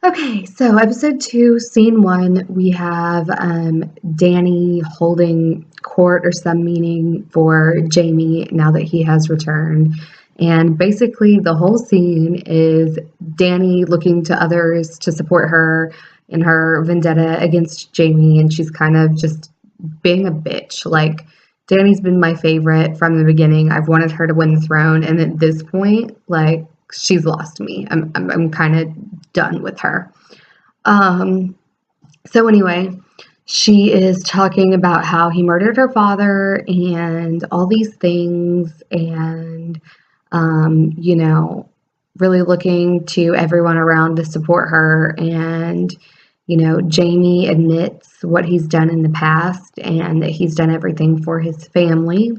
Okay, so episode 2, scene 1, we have Danny holding court or some meeting for Jamie now that he has returned. And basically, the whole scene is Danny looking to others to support her in her vendetta against Jamie, and she's kind of just being a bitch. Like, Danny's been my favorite from the beginning. I've wanted her to win the throne, and at this point, like, she's lost me. I'm kind of done with her. Um, so anyway, she is talking about how he murdered her father and all these things, and you know, really looking to everyone around to support her. And Jamie admits what he's done in the past and that he's done everything for his family,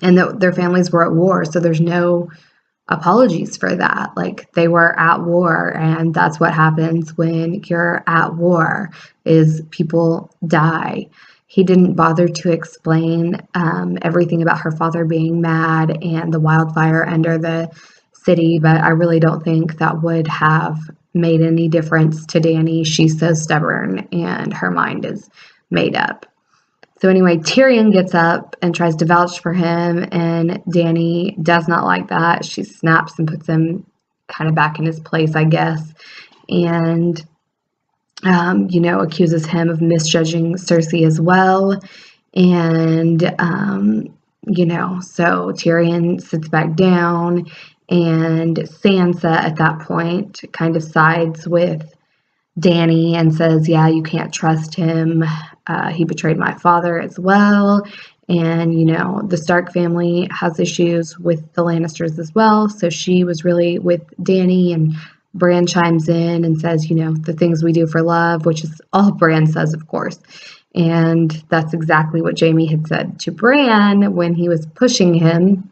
and that their families were at war. So there's no apologies for that. Like, they were at war, and that's what happens when you're at war, is people die. He didn't bother to explain everything about her father being mad and the wildfire under the city, but I really don't think that would have made any difference to Danny. She's so stubborn and her mind is made up. So anyway, Tyrion gets up and tries to vouch for him, and Danny does not like that. She snaps and puts him kind of back in his place, I guess, and accuses him of misjudging Cersei as well. And so Tyrion sits back down, and Sansa at that point kind of sides with Danny and says, yeah, you can't trust him. He betrayed my father as well. And, the Stark family has issues with the Lannisters as well. So she was really with Danny, and Bran chimes in and says, the things we do for love, which is all Bran says, of course. And that's exactly what Jamie had said to Bran when he was pushing him.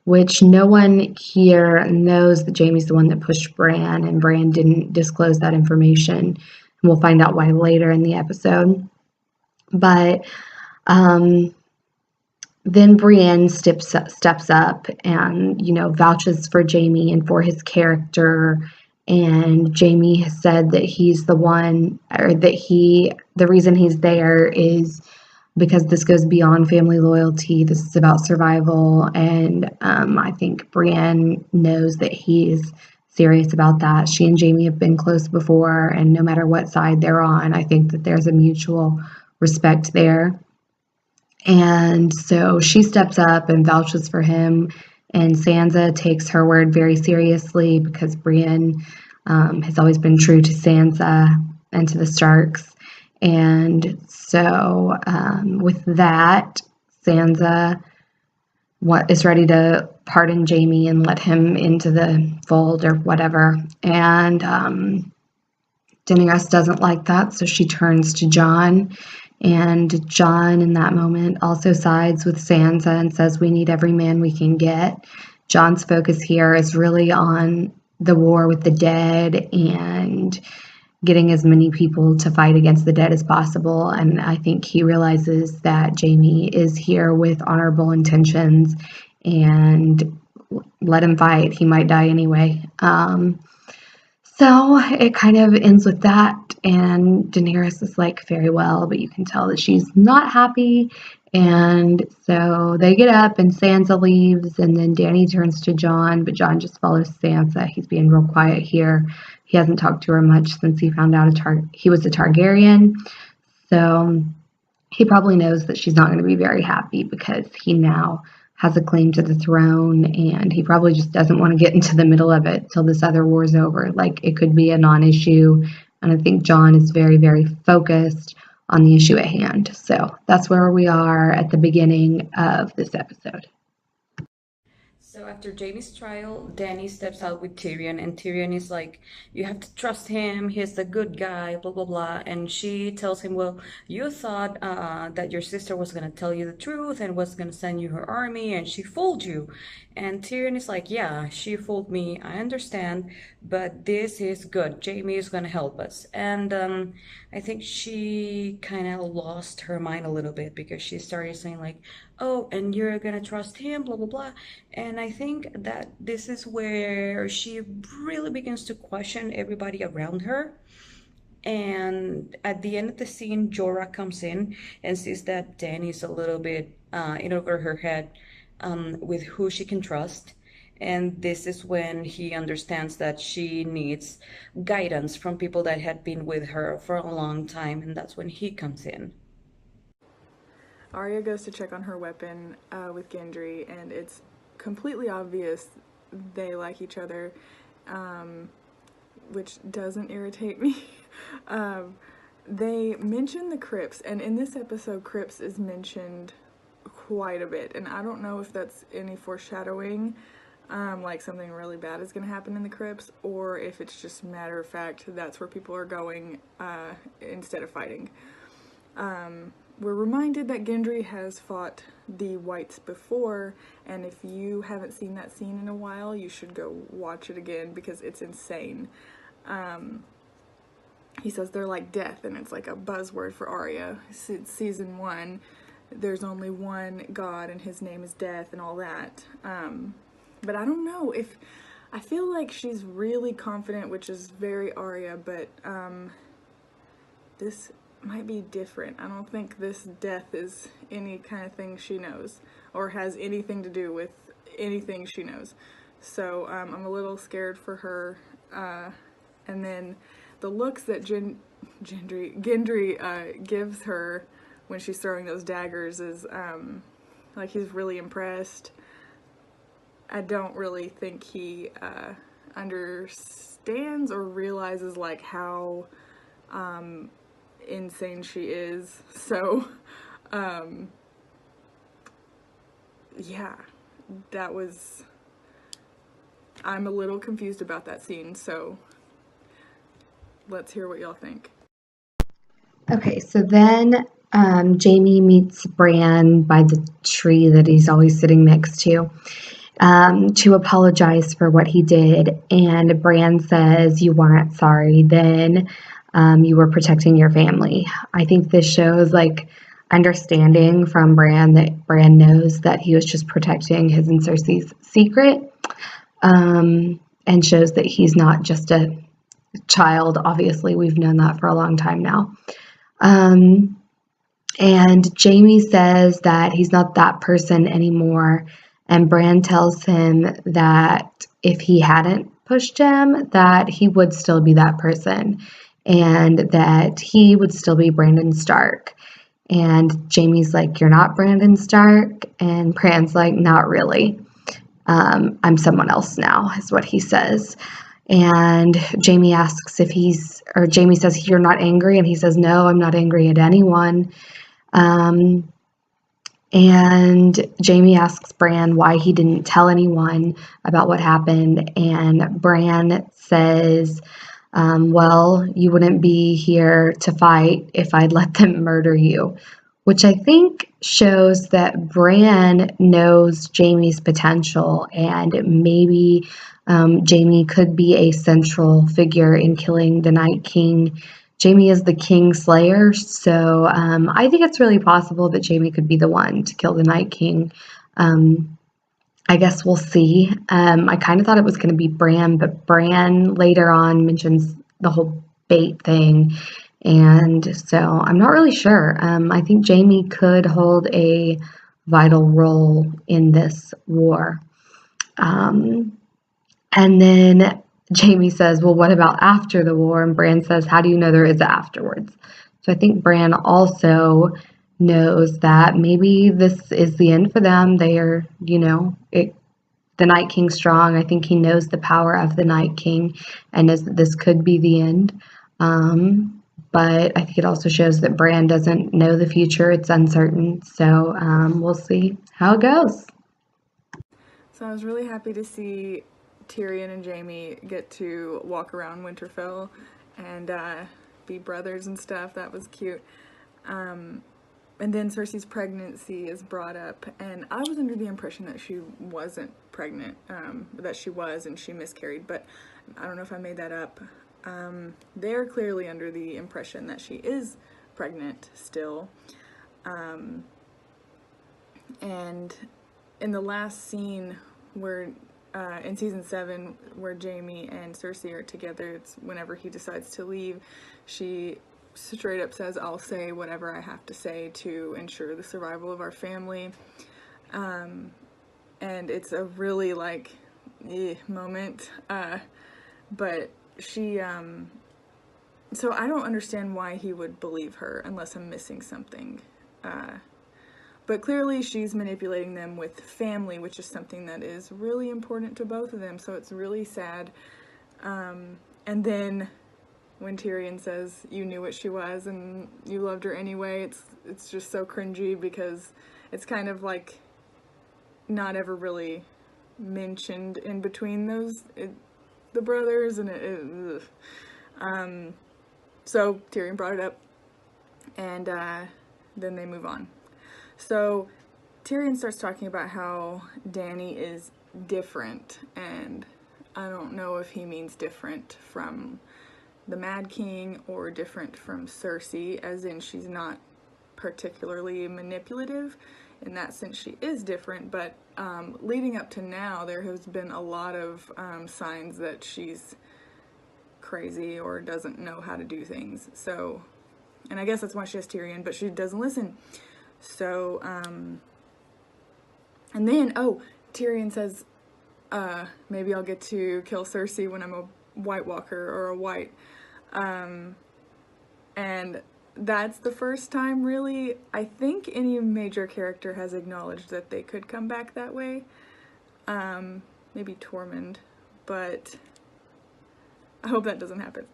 Which no one here knows that Jamie's the one that pushed Bran, and Bran didn't disclose that information. And we'll find out why later in the episode. But then Brienne steps up and, vouches for Jamie and for his character. And Jamie has said that he's the one, or that the reason he's there is because this goes beyond family loyalty. This is about survival, and I think Brienne knows that he's serious about that. She and Jamie have been close before, and no matter what side they're on, I think that there's a mutual respect there. And so she steps up and vouches for him, and Sansa takes her word very seriously because Brienne has always been true to Sansa and to the Starks. And so with that, Sansa is ready to pardon Jamie and let him into the fold or whatever. And Daenerys doesn't like that, so she turns to Jon. And Jon, in that moment, also sides with Sansa and says, we need every man we can get. Jon's focus here is really on the war with the dead and getting as many people to fight against the dead as possible. And I think he realizes that Jamie is here with honorable intentions, and let him fight. He might die anyway. So it kind of ends with that. And Daenerys is like, very well, but you can tell that she's not happy. And so they get up and Sansa leaves, and then Dany turns to Jon, but Jon just follows Sansa. He's being real quiet here. He hasn't talked to her much since he found out he was a Targaryen. So he probably knows that she's not going to be very happy because he now has a claim to the throne, and he probably just doesn't want to get into the middle of it till this other war is over. Like, it could be a non-issue, and I think Jon is very, very focused on the issue at hand. So that's where we are at the beginning of this episode. So after Jaime's trial, Dany steps out with Tyrion, and Tyrion is like, "You have to trust him. He's a good guy." Blah blah blah. And she tells him, "Well, you thought that your sister was gonna tell you the truth and was gonna send you her army, and she fooled you." And Tyrion is like, "Yeah, she fooled me. I understand, but this is good. Jaime is gonna help us." And I think she kind of lost her mind a little bit because she started saying like, oh, and you're gonna trust him, blah blah blah. And I think that this is where she really begins to question everybody around her. And at the end of the scene, Jorah comes in and sees that Dany's a little bit in over her head with who she can trust. And this is when he understands that she needs guidance from people that had been with her for a long time, and that's when he comes in. Arya goes to check on her weapon with Gendry, and it's completely obvious they like each other, which doesn't irritate me. um, they mention the crypts, and in this episode, crypts is mentioned quite a bit, and I don't know if that's any foreshadowing, like something really bad is going to happen in the crypts, or if it's just matter of fact that's where people are going instead of fighting. We're reminded that Gendry has fought the Whites before, and if you haven't seen that scene in a while, you should go watch it again because it's insane. He says they're like death, and it's like a buzzword for Arya. It's season 1. There's only one God, and his name is Death, and all that. But I don't know if I feel like she's really confident, which is very Arya, but this might be different. I don't think this death is any kind of thing she knows or has anything to do with anything she knows. So I'm a little scared for her. And then the looks that Gendry gives her when she's throwing those daggers is like he's really impressed. I don't really think he understands or realizes like how insane she is. So yeah, that was, I'm a little confused about that scene, so let's hear what y'all think. Okay, so then Jamie meets Bran by the tree that he's always sitting next to apologize for what he did. And Bran says, "You weren't sorry then. You were protecting your family." I think this shows like understanding from Bran that Bran knows that he was just protecting his and Cersei's secret, and shows that he's not just a child. Obviously, we've known that for a long time now. And Jamie says that he's not that person anymore. And Bran tells him that if he hadn't pushed him, that he would still be that person and that he would still be Brandon Stark. And Jamie's like, "You're not Brandon Stark." And Bran's like, "Not really. I'm someone else now," is what he says. And Jamie asks if Jamie says, "You're not angry?" And he says, "No, I'm not angry at anyone." And Jamie asks Bran why he didn't tell anyone about what happened. And Bran says, "Well, you wouldn't be here to fight if I'd let them murder you," which I think shows that Bran knows Jamie's potential, and maybe Jamie could be a central figure in killing the Night King. Jamie is the King Slayer, so I think it's really possible that Jamie could be the one to kill the Night King. I guess we'll see. I kind of thought it was going to be Bran, but Bran later on mentions the whole bait thing, and so I'm not really sure. I think Jamie could hold a vital role in this war. And then Jamie says, "Well, what about after the war?" And Bran says, "How do you know there is afterwards?" So I think Bran also knows that maybe this is the end for them. They are, the Night King's strong. I think he knows the power of the Night King and knows that this could be the end. But I think it also shows that Bran doesn't know the future. It's uncertain. So we'll see how it goes. So I was really happy to see Tyrion and Jamie get to walk around Winterfell and be brothers and stuff. That was cute. And then Cersei's pregnancy is brought up, and I was under the impression that she wasn't pregnant, that she was and she miscarried, but I don't know if I made that up. They're clearly under the impression that she is pregnant still. And in the last scene where in season 7 where Jamie and Cersei are together, it's whenever he decides to leave, she straight up says, I'll say whatever I have to say to ensure the survival of our family. And it's a really like moment, but she so I don't understand why he would believe her unless I'm missing something. But clearly she's manipulating them with family, which is something that is really important to both of them, so it's really sad. And then when Tyrion says you knew what she was and you loved her anyway, it's just so cringy because it's kind of like not ever really mentioned in between the brothers, and so Tyrion brought it up, and then they move on. So Tyrion starts talking about how Dany is different, and I don't know if he means different from the Mad King or different from Cersei, as in she's not particularly manipulative. In that sense, she is different, but leading up to now, there has been a lot of signs that she's crazy or doesn't know how to do things. So, and I guess that's why she has Tyrion, but she doesn't listen. So, and then, Tyrion says, maybe I'll get to kill Cersei when I'm a White Walker or a White. And that's the first time, really, I think any major character has acknowledged that they could come back that way. Maybe Tormund, but I hope that doesn't happen.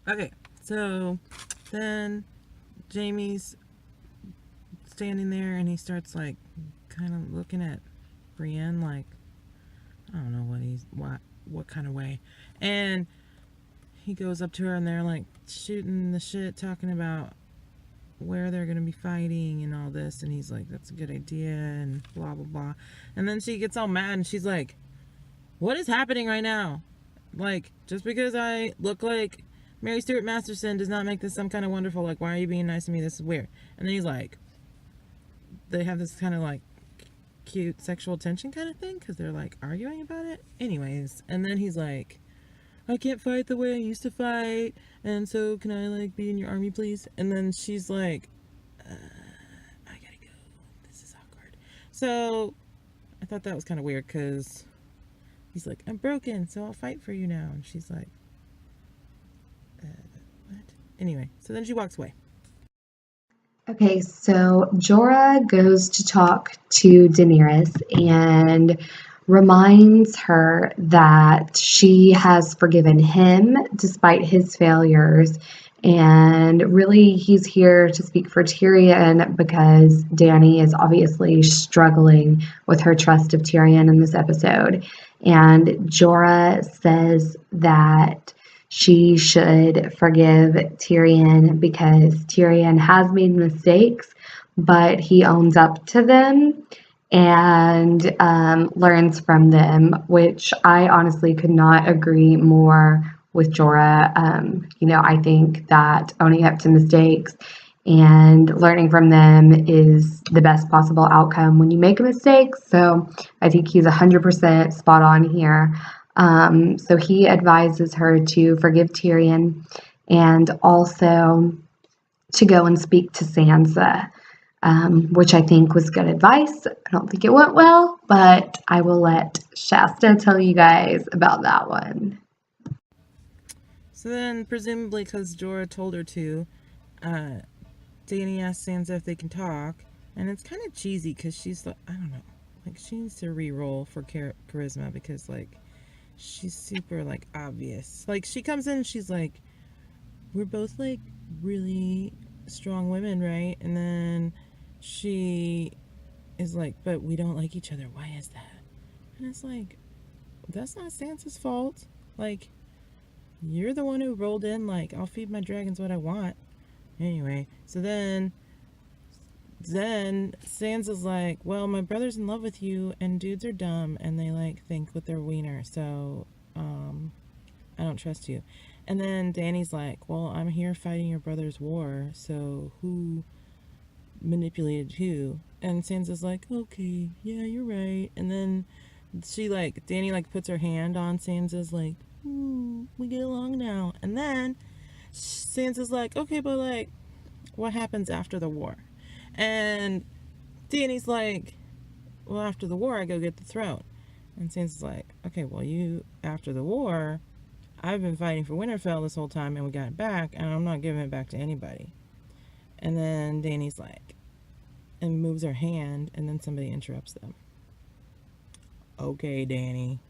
Okay, so then Jamie's standing there and he starts like kind of looking at Brienne like, I don't know what kind of way, and he goes up to her and they're like shooting the shit, talking about where they're gonna be fighting and all this, and he's like, that's a good idea and blah blah blah, and then she gets all mad and she's like, what is happening right now? Like, just because I look like Mary Stuart Masterson does not make this some kind of wonderful, like, why are you being nice to me? This is weird. And then he's like, they have this kind of like cute sexual tension kind of thing because they're like arguing about it. Anyways, and then he's like, I can't fight the way I used to fight, and so can I like be in your army, please? And then she's like, I gotta go. This is awkward. So I thought that was kind of weird because he's like, I'm broken, so I'll fight for you now. And she's like, what? Anyway, so then she walks away. Okay, so Jorah goes to talk to Daenerys and reminds her that she has forgiven him despite his failures. And really, he's here to speak for Tyrion because Dany is obviously struggling with her trust of Tyrion in this episode. And Jorah says that she should forgive Tyrion because Tyrion has made mistakes, but he owns up to them and learns from them, which I honestly could not agree more with Jorah. I think that owning up to mistakes and learning from them is the best possible outcome when you make a mistake. So I think he's 100% spot on here. So he advises her to forgive Tyrion and also to go and speak to Sansa, which I think was good advice. I don't think it went well, but I will let Shasta tell you guys about that one. So then, presumably because Jorah told her to, Dany asks Sansa if they can talk, and it's kind of cheesy because she's like, I don't know, like she needs to re-roll for charisma because like she's super like obvious. Like she comes in and she's like, we're both like really strong women, right? And then she is like, but we don't like each other. Why is that? And it's like, that's not Sansa's fault. Like, you're the one who rolled in like, I'll feed my dragons what I want. Anyway, so then Sansa's like, well, my brother's in love with you and dudes are dumb and they like think with their wiener, so I don't trust you. And then Dany's like, well, I'm here fighting your brother's war, so who manipulated who? And Sansa's like, okay, yeah, you're right. And then she like, Dany like puts her hand on Sansa's like, we get along now. And then Sansa's like, okay, but like, what happens after the war? And Dany's like, well, after the war, I go get the throne. And Sansa's like, okay, well, after the war, I've been fighting for Winterfell this whole time and we got it back, and I'm not giving it back to anybody. And then Dany's like, and moves her hand, and then somebody interrupts them. Okay, Dany.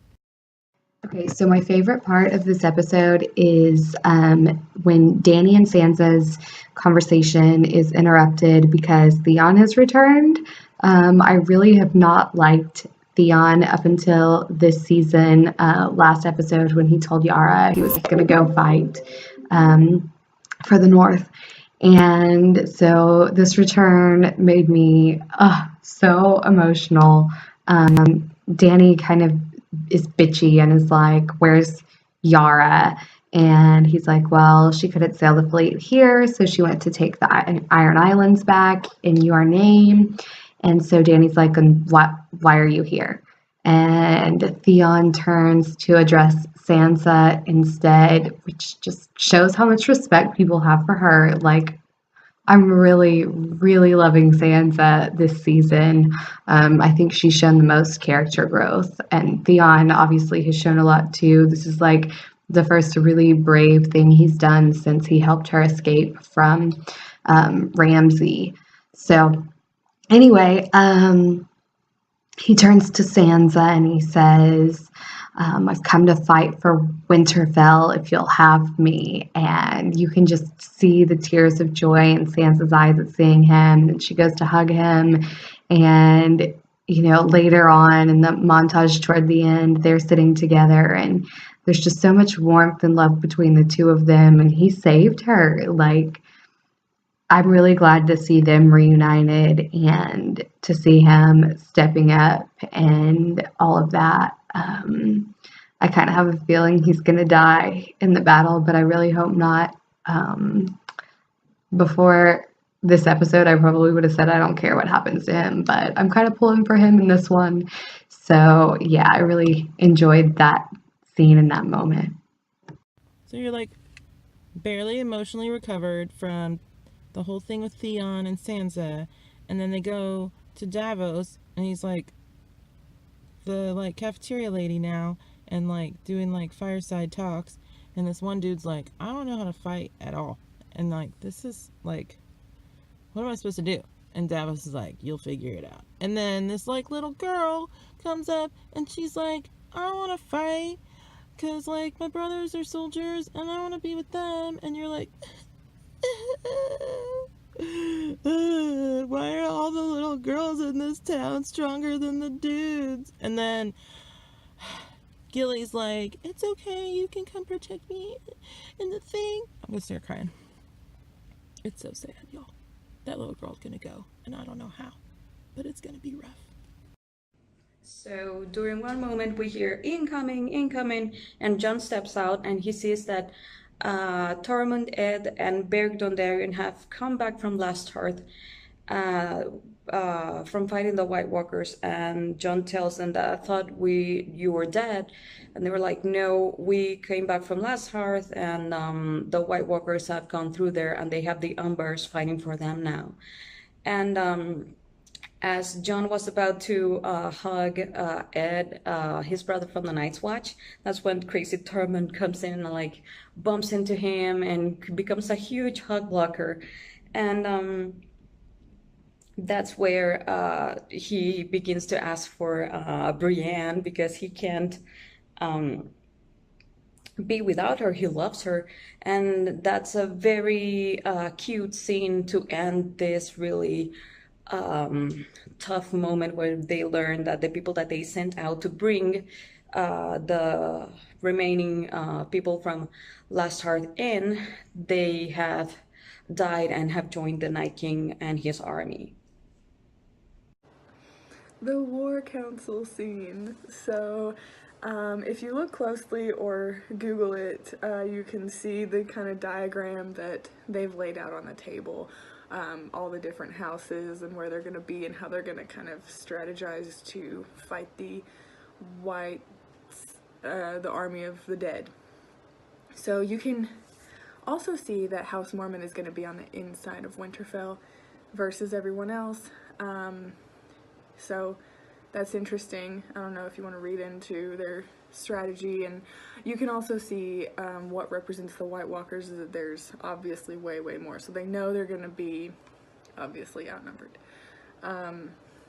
Okay, so my favorite part of this episode is when Dany and Sansa's conversation is interrupted because Theon has returned. I really have not liked Theon up until this season, last episode when he told Yara he was going to go fight for the North. And so this return made me so emotional. Dany kind of is bitchy and is like, where's Yara? And he's like, well, she couldn't sail the fleet here, so she went to take the Iron Islands back in your name. And so Dany's like, and why are you here? And Theon turns to address Sansa instead, which just shows how much respect people have for her. Like, I'm really, really loving Sansa this season. I think she's shown the most character growth, and Theon obviously has shown a lot too. This is like the first really brave thing he's done since he helped her escape from Ramsay. So, anyway, he turns to Sansa and he says, I've come to fight for Winterfell if you'll have me. And you can just see the tears of joy in Sansa's eyes at seeing him. And she goes to hug him. And, you know, later on in the montage toward the end, they're sitting together and there's just so much warmth and love between the two of them. And he saved her. Like, I'm really glad to see them reunited and to see him stepping up and all of that. I kind of have a feeling he's going to die in the battle, but I really hope not. Before this episode, I probably would have said I don't care what happens to him, but I'm kind of pulling for him in this one. So, yeah, I really enjoyed that scene in that moment. So you're like barely emotionally recovered from the whole thing with Theon and Sansa, and then they go to Davos, and he's like the like cafeteria lady now, and like doing like fireside talks, and this one dude's like, I don't know how to fight at all, and like, this is like, what am I supposed to do? And Davos is like, you'll figure it out. And then this like little girl comes up and she's like, I don't want to fight because like my brothers are soldiers and I want to be with them. And you're like, why are all the little girls in this town stronger than the dudes? And then Gilly's like, it's okay, you can come protect me in the thing. I'm gonna start crying. It's so sad, y'all. That little girl's gonna go, and I don't know how, but it's gonna be rough. So during one moment we hear incoming, incoming, and John steps out and he sees that Tormund, Ed, and Beric Dondarrion have come back from Last Hearth from fighting the White Walkers, and John tells them that I thought you were dead, and they were like, no, we came back from Last Hearth, and the White Walkers have gone through there, and they have the Umbers fighting for them now. And as John was about to hug Ed, his brother from the Night's Watch, that's when Crazy Tormund comes in and like bumps into him and becomes a huge hug blocker. And that's where he begins to ask for Brienne because he can't be without her. He loves her. And that's a very cute scene to end this really tough moment where they learn that the people that they sent out to bring the remaining people from Last Hearth in, they have died and have joined the Night King and his army. The War Council scene. So, if you look closely or Google it, you can see the kind of diagram that they've laid out on the table. all the different houses and where they're going to be and how they're going to kind of strategize to fight the the army of the dead. So you can also see that House Mormon is going to be on the inside of Winterfell versus everyone else. So that's interesting. I don't know if you want to read into their strategy, and you can also see what represents the White Walkers is that there's obviously way more, so they know they're going to be obviously outnumbered.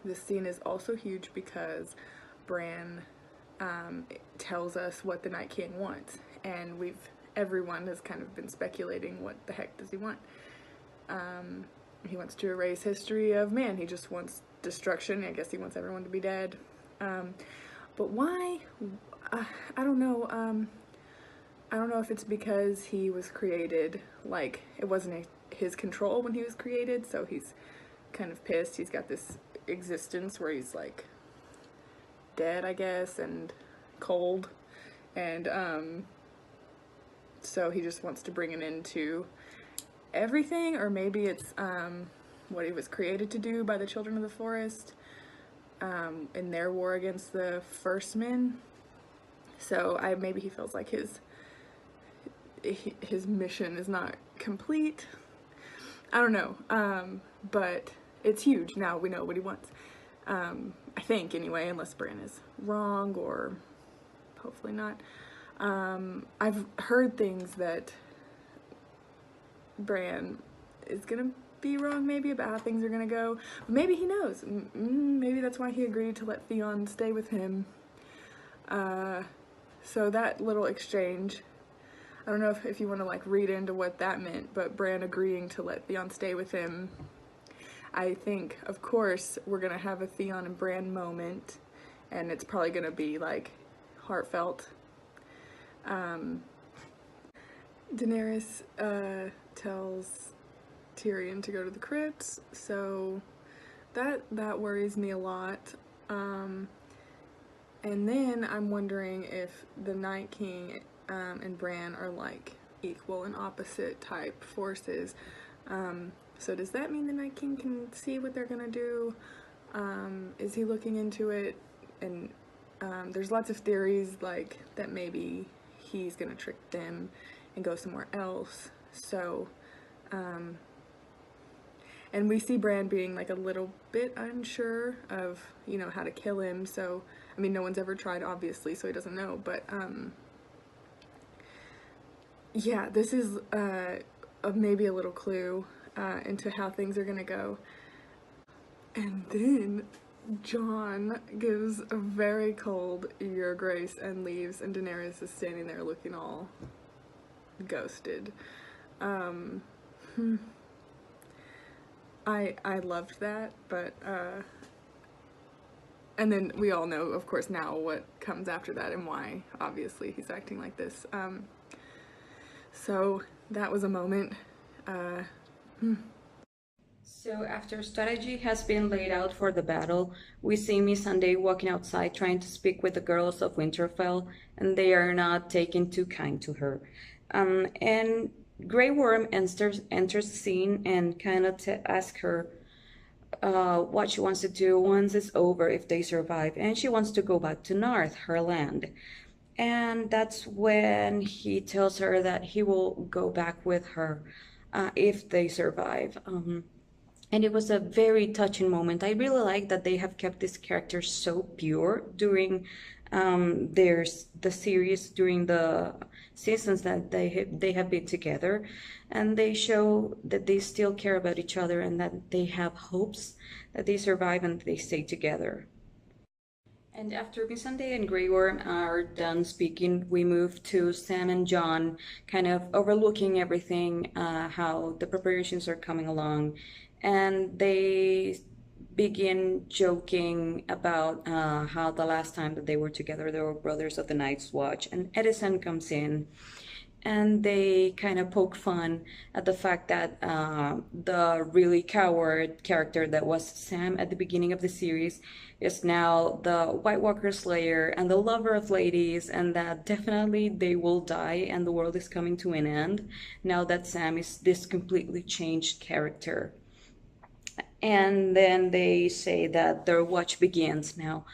This scene is also huge because Bran tells us what the Night King wants, and everyone has kind of been speculating what the heck does he want. He wants to erase history of man. He just wants destruction. I guess he wants everyone to be dead. But why? I don't know. I don't know if it's because he was created, like, it wasn't his control when he was created, so he's kind of pissed. He's got this existence where he's, like, dead, I guess, and cold. And, so he just wants to bring an end to everything, or maybe it's, what he was created to do by the Children of the Forest, in their war against the First Men. So maybe he feels like his mission is not complete. I don't know, but it's huge. Now we know what he wants. I think anyway, unless Bran is wrong, or hopefully not. I've heard things that Bran is gonna be wrong maybe about how things are gonna go. But maybe he knows. Maybe that's why he agreed to let Theon stay with him. So that little exchange, I don't know if you want to like read into what that meant, but Bran agreeing to let Theon stay with him. I think, of course, we're gonna have a Theon and Bran moment, and it's probably gonna be like heartfelt. Daenerys tells Tyrion to go to the crypts, so that worries me a lot. And then I'm wondering if the Night King and Bran are like equal and opposite type forces. So does that mean the Night King can see what they're gonna do? Is he looking into it? And there's lots of theories like that maybe he's gonna trick them and go somewhere else. So, and we see Bran being like a little bit unsure of, you know, how to kill him. So, I mean, no one's ever tried, obviously, so he doesn't know. But, yeah, this is maybe a little clue into how things are gonna go. And then Jon gives a very cold "Your Grace" and leaves, and Daenerys is standing there looking all ghosted. I loved that, but and then we all know, of course, now what comes after that and why obviously he's acting like this. So that was a moment. So after strategy has been laid out for the battle, we see Missandei walking outside trying to speak with the girls of Winterfell, and they are not taking too kind to her. And Grey Worm enters the scene and kind of asks her what she wants to do once it's over if they survive, and she wants to go back to North, her land. And that's when he tells her that he will go back with her if they survive. And it was a very touching moment. I really like that they have kept this character so pure during the series, during the seasons that they have been together, and they show that they still care about each other and that they have hopes that they survive and they stay together. And after Missandei and Grey Worm are done speaking, we move to Sam and Jon, kind of overlooking everything, how the preparations are coming along. And they begin joking about how the last time that they were together, they were brothers of the Night's Watch. And Edison comes in, and they kind of poke fun at the fact that the really coward character that was Sam at the beginning of the series is now the White Walker Slayer and the lover of ladies, and that definitely they will die and the world is coming to an end now that Sam is this completely changed character. And then they say that their watch begins now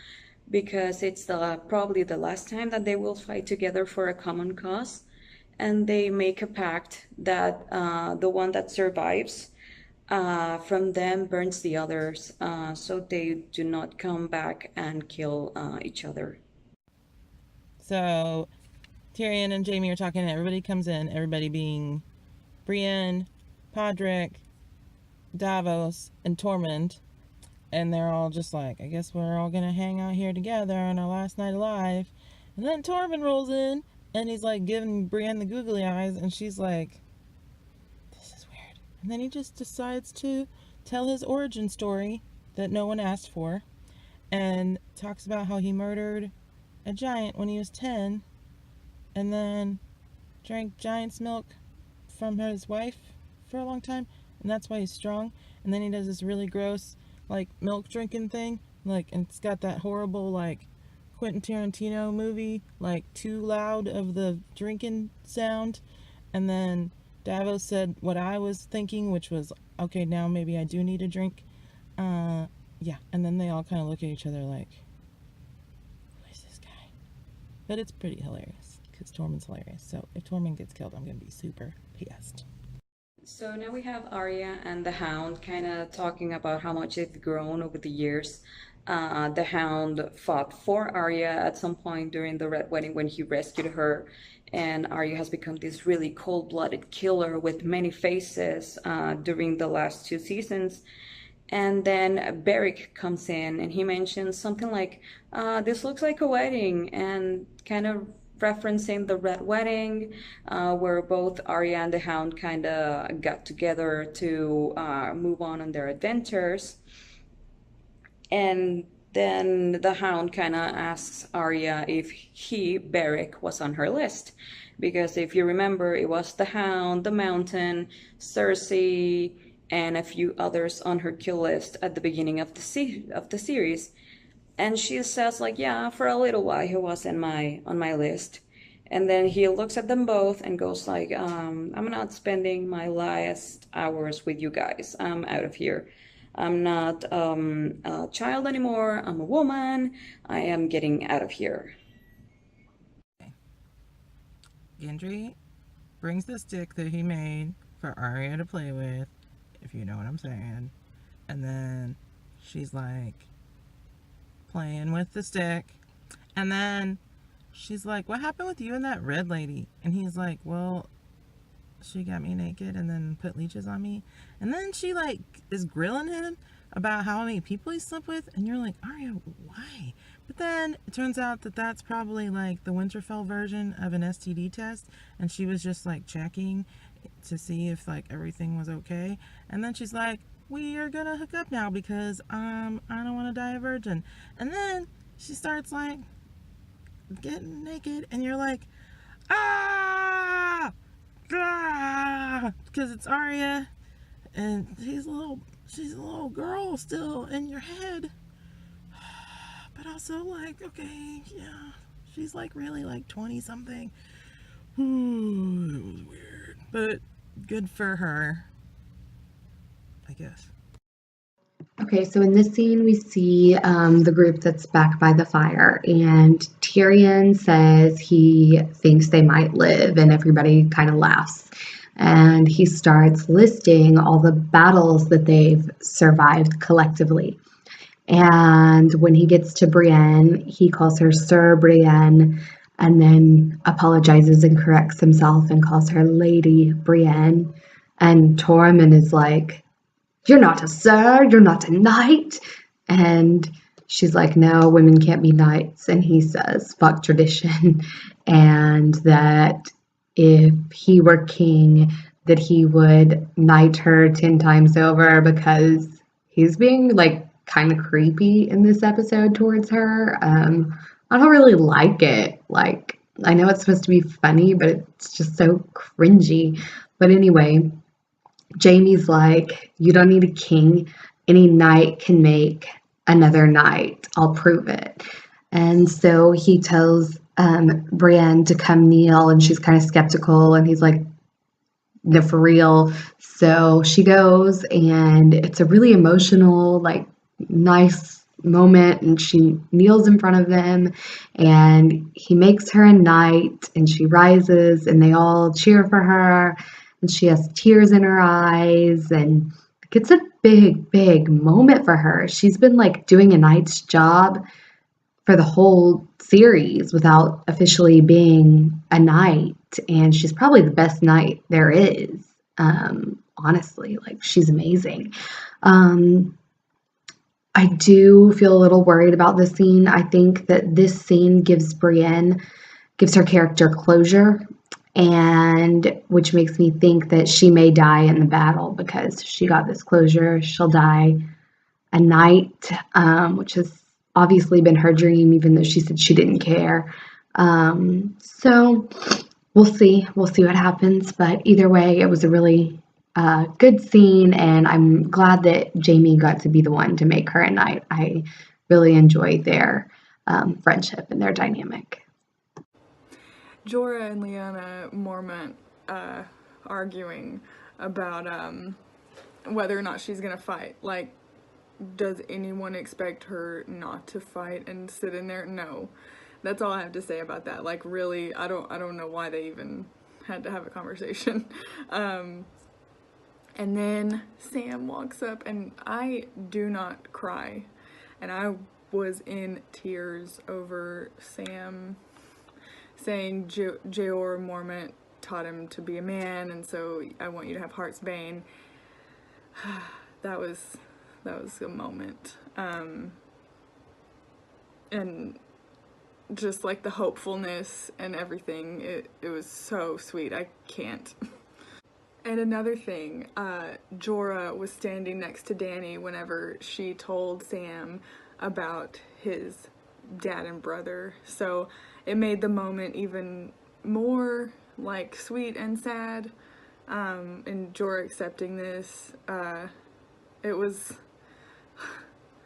because it's probably the last time that they will fight together for a common cause. And they make a pact that the one that survives from them burns the others, so they do not come back and kill each other. So Tyrion and Jaime are talking, and everybody comes in, everybody being Brienne, Podrick, Davos, and Tormund. And they're all just like, I guess we're all gonna hang out here together on our last night alive. And then Tormund rolls in, and he's like giving Brienne the googly eyes, and she's like, this is weird. And then he just decides to tell his origin story that no one asked for, and talks about how he murdered a giant when he was 10, and then drank giant's milk from his wife for a long time, and that's why he's strong. And then he does this really gross, like, milk drinking thing, like, and it's got that horrible, like, Quentin Tarantino movie, like, too loud of the drinking sound. And then Davos said what I was thinking, which was, okay, now maybe I do need a drink. Yeah, and then they all kind of look at each other like, who is this guy? But it's pretty hilarious, because Tormund's hilarious. So if Tormund gets killed, I'm going to be super pissed. So now we have Arya and the Hound kind of talking about how much they've grown over the years. The Hound fought for Arya at some point during the Red Wedding when he rescued her, and Arya has become this really cold-blooded killer with many faces during the last 2 seasons. And then Beric comes in and he mentions something like, this looks like a wedding, and kind of referencing the Red Wedding, where both Arya and the Hound kind of got together to move on their adventures. And then the Hound kind of asks Arya if Beric, was on her list. Because if you remember, it was the Hound, the Mountain, Cersei, and a few others on her kill list at the beginning of the series. And she says, like, yeah, for a little while he was on my list. And then he looks at them both and goes like, I'm not spending my last hours with you guys. I'm out of here. I'm not a child anymore. I'm a woman. I am getting out of here. Gendry brings the stick that he made for Arya to play with, if you know what I'm saying. And then she's like playing with the stick. And then she's like, what happened with you and that red lady? And he's like, well, she got me naked and then put leeches on me. And then she like is grilling him about how many people he slept with. And you're like, Arya, why? But then it turns out that that's probably like the Winterfell version of an STD test. And she was just like checking to see if like everything was okay. And then she's like, we are gonna hook up now because I don't want to die a virgin. And then she starts like getting naked, and you're like, because it's Arya, and she's a little girl still in your head, but also like, okay, yeah, she's like really like 20 something. It was weird, but good for her, I guess. Okay, so in this scene, we see the group that's back by the fire, and Tyrion says he thinks they might live, and everybody kind of laughs. And he starts listing all the battles that they've survived collectively. And when he gets to Brienne, he calls her Sir Brienne, and then apologizes and corrects himself and calls her Lady Brienne. And Tormund is like, you're not a sir, you're not a knight. And she's like, no, women can't be knights. And he says, fuck tradition. And that if he were king, that he would knight her 10 times over, because he's being like kind of creepy in this episode towards her. I don't really like it. Like, I know it's supposed to be funny, but it's just so cringy. But anyway, Jaime's like, you don't need a king. Any knight can make another knight. I'll prove it. And so he tells Brienne to come kneel, and she's kind of skeptical. And he's like, no, for real. So she goes, and it's a really emotional, like, nice moment. And she kneels in front of him, and he makes her a knight, and she rises, and they all cheer for her. And she has tears in her eyes, and it's a big, big moment for her. She's been like doing a knight's job for the whole series without officially being a knight, and she's probably the best knight there is. Honestly, like, she's amazing. Um, I do feel a little worried about this scene. I think that this scene gives her character closure, and which makes me think that she may die in the battle because she got this closure. She'll die a knight, which has obviously been her dream, even though she said she didn't care. So we'll see. We'll see what happens. But either way, it was a really good scene, and I'm glad that Jamie got to be the one to make her a knight. I really enjoyed their friendship and their dynamic. Jorah and Lyanna Mormont arguing about whether or not she's gonna fight. Like, does anyone expect her not to fight and sit in there? No. That's all I have to say about that. Like, really, I don't know why they even had to have a conversation. And then Sam walks up, and I do not cry. And I was in tears over Sam saying Jeor Mormont taught him to be a man, and so I want you to have heart's bane. That was a moment. And just like the hopefulness and everything, it was so sweet. I can't. And another thing, Jorah was standing next to Dany whenever she told Sam about his dad and brother. So it made the moment even more like sweet and sad. And Jorah accepting this, it was,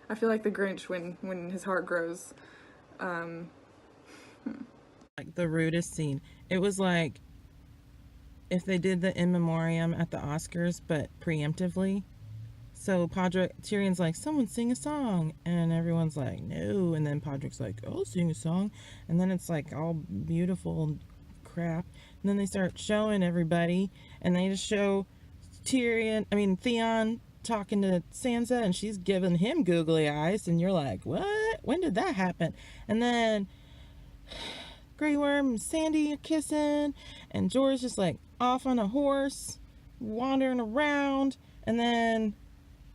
I feel like the Grinch when his heart grows. Like the rudest scene. It was like if they did the in memoriam at the Oscars, but preemptively. So Tyrion's like, someone sing a song, and everyone's like, no. And then Podrick's like, I'll sing a song. And then it's like all beautiful crap. And then they start showing everybody, and they just show Theon talking to Sansa, and she's giving him googly eyes, and you're like, what? When did that happen? And then Grey Worm and Sandy are kissing, and Jorah's just like off on a horse, wandering around, and then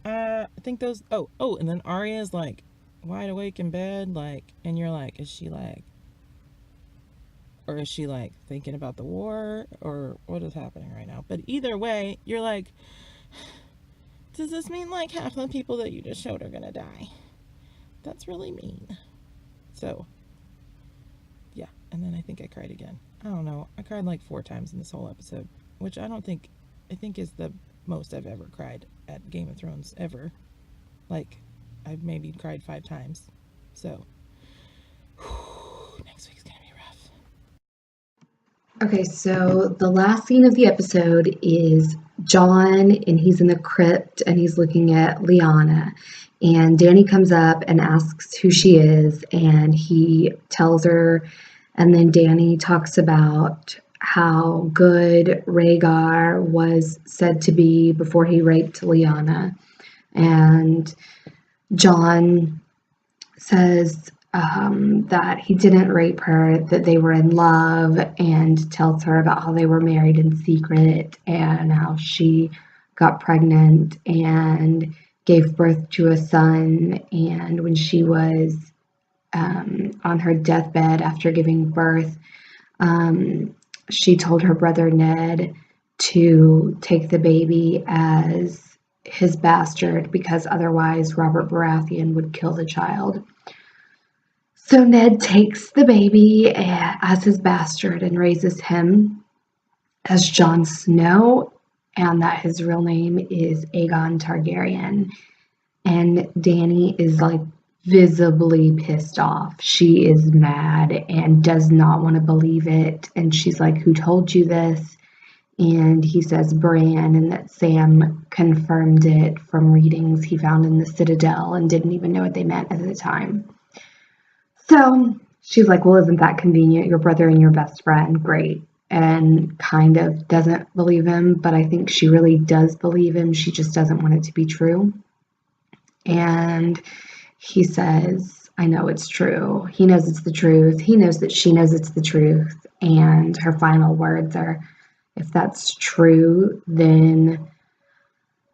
I think and then Arya's like wide awake in bed, like, and you're like, is she like thinking about the war, or what is happening right now? But either way, you're like, does this mean like half the people that you just showed are gonna die? That's really mean. So yeah, and then I think I cried again. I don't know, I cried like 4 times in this whole episode, which I think is the most I've ever cried at Game of Thrones ever. Like, I've maybe cried 5 times. So next week's gonna be rough. Okay, so the last scene of the episode is Jon, and he's in the crypt, and he's looking at Lyanna. And Dany comes up and asks who she is, and he tells her, and then Dany talks about how good Rhaegar was said to be before he raped Lyanna. And Jon says that he didn't rape her, that they were in love, and tells her about how they were married in secret and how she got pregnant and gave birth to a son. And when she was on her deathbed after giving birth, she told her brother Ned to take the baby as his bastard because otherwise Robert Baratheon would kill the child. So Ned takes the baby as his bastard and raises him as Jon Snow, and that his real name is Aegon Targaryen. And Dany is like visibly pissed off. She is mad and does not want to believe it. And she's like, who told you this? And he says Bran, and that Sam confirmed it from readings he found in the Citadel and didn't even know what they meant at the time. So she's like, well, isn't that convenient? Your brother and your best friend, great. And kind of doesn't believe him, but I think she really does believe him. She just doesn't want it to be true. And he says, I know it's true. He knows it's the truth. He knows that she knows it's the truth. And her final words are, if that's true, then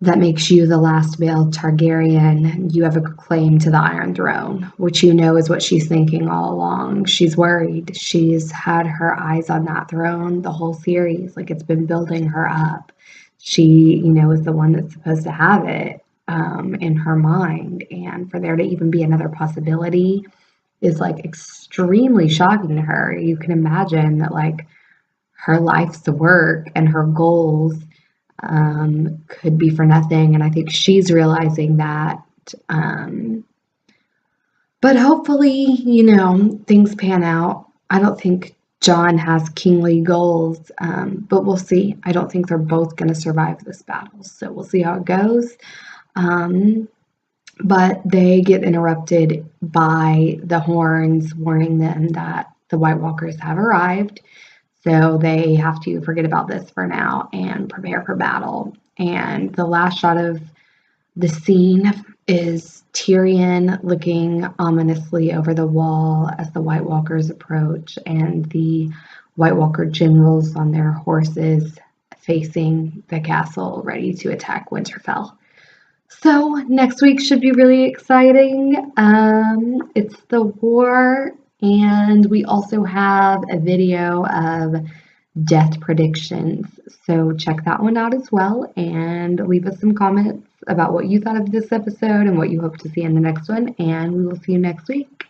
that makes you the last male Targaryen. You have a claim to the Iron Throne, which you know is what she's thinking all along. She's worried. She's had her eyes on that throne the whole series. Like, it's been building her up. She, is the one that's supposed to have it in her mind. And for there to even be another possibility is like extremely shocking to her. You can imagine that, like, her life's work and her goals could be for nothing. And I think she's realizing that. But hopefully, things pan out. I don't think Jon has kingly goals, but we'll see. I don't think they're both going to survive this battle. So we'll see how it goes. But they get interrupted by the horns warning them that the White Walkers have arrived. So they have to forget about this for now and prepare for battle. And the last shot of the scene is Tyrion looking ominously over the wall as the White Walkers approach, and the White Walker generals on their horses facing the castle, ready to attack Winterfell. So next week should be really exciting. It's the war, and we also have a video of death predictions. So check that one out as well, and leave us some comments about what you thought of this episode and what you hope to see in the next one, and we will see you next week.